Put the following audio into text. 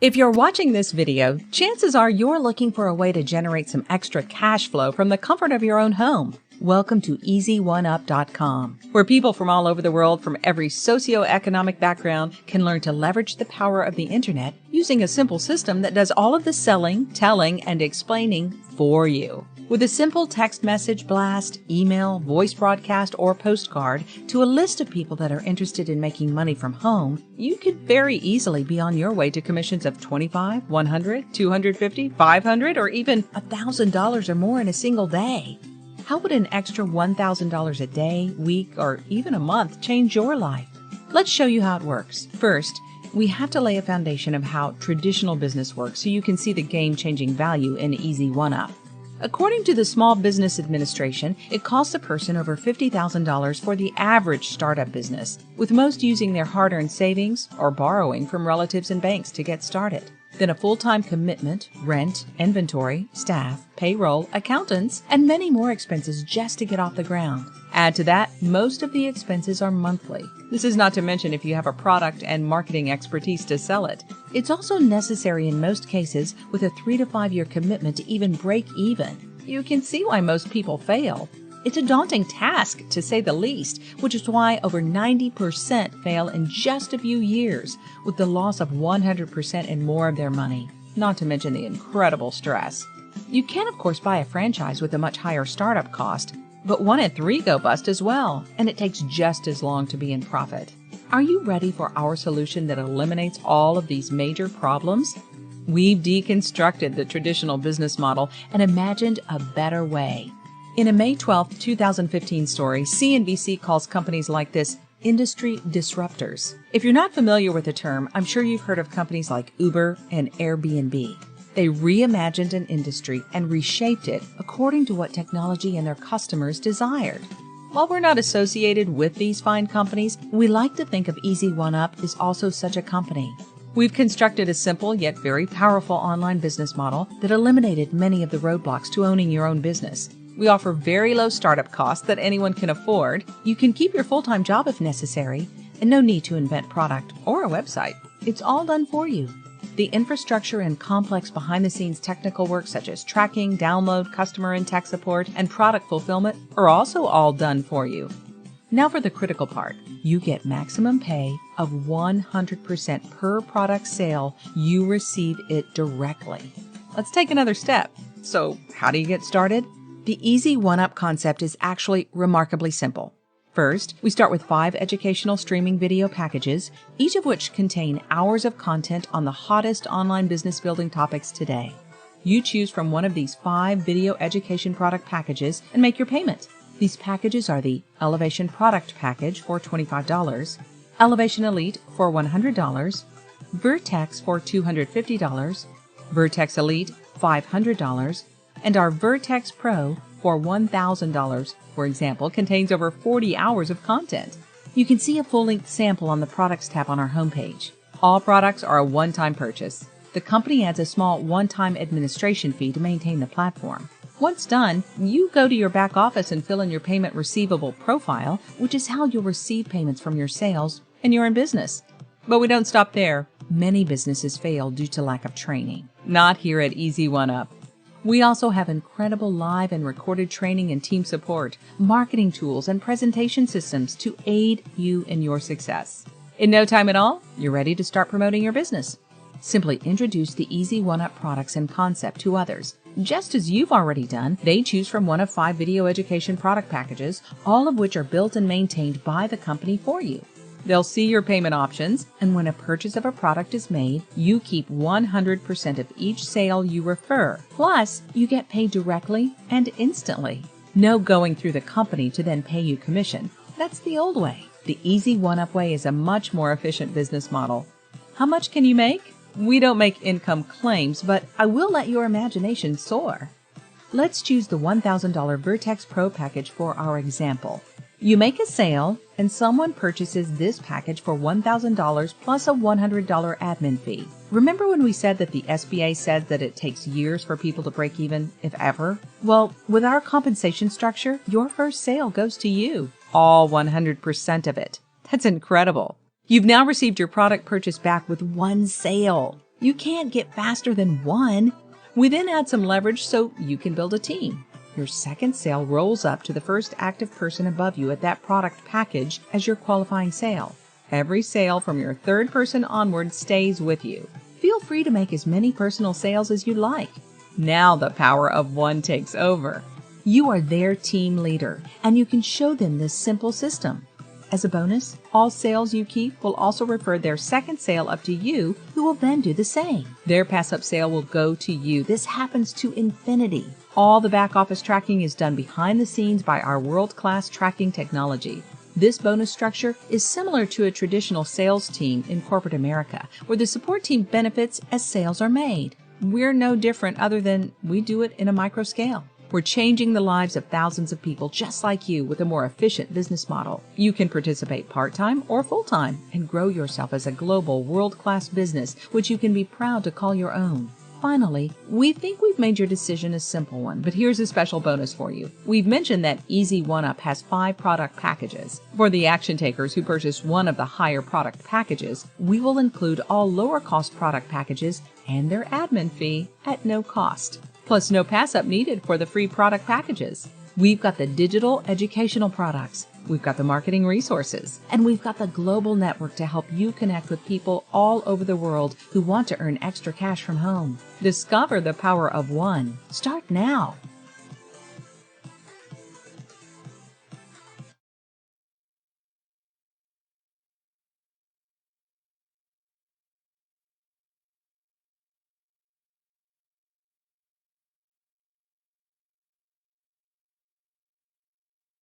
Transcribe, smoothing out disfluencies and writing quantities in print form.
If you're watching this video, chances are you're looking for a way to generate some extra cash flow from the comfort of your own home. Welcome to EASY1UP.com, where people from all over the world from every socioeconomic background can learn to leverage the power of the internet using a simple system that does all of the selling, telling, and explaining for you. With a simple text message blast, email, voice broadcast, or postcard to a list of people that are interested in making money from home, you could very easily be on your way to commissions of $25, $100, $250, $500, or even $1,000 or more in a single day. How would an extra $1,000 a day, week, or even a month change your life? Let's show you how it works. First, we have to lay a foundation of how traditional business works so you can see the game-changing value in EASY1UP. According to the Small Business Administration, it costs a person over $50,000 for the average startup business, with most using their hard-earned savings or borrowing from relatives and banks to get started. Then a full-time commitment, rent, inventory, staff, payroll, accountants, and many more expenses just to get off the ground. Add to that, most of the expenses are monthly. This is not to mention if you have a product and marketing expertise to sell it. It's also necessary in most cases with a 3 to 5 year commitment to even break even. You can see why most people fail. It's a daunting task, to say the least, which is why over 90% fail in just a few years, with the loss of 100% and more of their money, not to mention the incredible stress. You can, of course, buy a franchise with a much higher startup cost, but 1 in 3 go bust as well, and it takes just as long to be in profit. Are you ready for our solution that eliminates all of these major problems? We've deconstructed the traditional business model and imagined a better way. In a May 12, 2015 story, CNBC calls companies like this industry disruptors. If you're not familiar with the term, I'm sure you've heard of companies like Uber and Airbnb. They reimagined an industry and reshaped it according to what technology and their customers desired. While we're not associated with these fine companies, we like to think of EASY1UP as also such a company. We've constructed a simple yet very powerful online business model that eliminated many of the roadblocks to owning your own business. We offer very low startup costs that anyone can afford. You can keep your full-time job if necessary, and no need to invent product or a website. It's all done for you. The infrastructure and complex behind-the-scenes technical work such as tracking, download, customer and tech support, and product fulfillment are also all done for you. Now for the critical part. You get maximum pay of 100% per product sale. You receive it directly. Let's take another step. So how do you get started? The EASY1UP concept is actually remarkably simple. First, we start with 5 educational streaming video packages, each of which contain hours of content on the hottest online business building topics today. You choose from one of these 5 video education product packages and make your payment. These packages are the Elevation Product Package for $25, Elevation Elite for $100, Vertex for $250, Vertex Elite $500, and our Vertex Pro for $1,000, for example, contains over 40 hours of content. You can see a full-length sample on the Products tab on our homepage. All products are a one-time purchase. The company adds a small one-time administration fee to maintain the platform. Once done, you go to your back office and fill in your payment receivable profile, which is how you'll receive payments from your sales, and you're in business. But we don't stop there. Many businesses fail due to lack of training. Not here at EASY1UP. We also have incredible live and recorded training and team support, marketing tools, and presentation systems to aid you in your success. In no time at all, you're ready to start promoting your business. Simply introduce the EASY1UP products and concept to others. Just as you've already done, they choose from one of 5 video education product packages, all of which are built and maintained by the company for you. They'll see your payment options, and when a purchase of a product is made, you keep 100% of each sale you refer. Plus, you get paid directly and instantly. No going through the company to then pay you commission. That's the old way. The EASY1UP way is a much more efficient business model. How much can you make? We don't make income claims, but I will let your imagination soar. Let's choose the $1,000 Vertex Pro package for our example. You make a sale, and someone purchases this package for $1,000 plus a $100 admin fee. Remember when we said that the SBA says that it takes years for people to break even, if ever? Well, with our compensation structure, your first sale goes to you. All 100% of it. That's incredible. You've now received your product purchase back with 1 sale. You can't get faster than one. We then add some leverage so you can build a team. Your second sale rolls up to the first active person above you at that product package as your qualifying sale. Every sale from your third person onward stays with you. Feel free to make as many personal sales as you like. Now the power of one takes over. You are their team leader, and you can show them this simple system. As a bonus, all sales you keep will also refer their second sale up to you, who will then do the same. Their pass-up sale will go to you. This happens to infinity. All the back-office tracking is done behind the scenes by our world-class tracking technology. This bonus structure is similar to a traditional sales team in corporate America, where the support team benefits as sales are made. We're no different other than we do it in a micro scale. We're changing the lives of thousands of people just like you with a more efficient business model. You can participate part-time or full-time and grow yourself as a global world-class business, which you can be proud to call your own. Finally, we think we've made your decision a simple one, but here's a special bonus for you. We've mentioned that EASY1UP has 5 product packages. For the action takers who purchase one of the higher product packages, we will include all lower cost product packages and their admin fee at no cost. Plus no pass-up needed for the free product packages. We've got the digital educational products, we've got the marketing resources, and we've got the global network to help you connect with people all over the world who want to earn extra cash from home. Discover the power of one. Start now.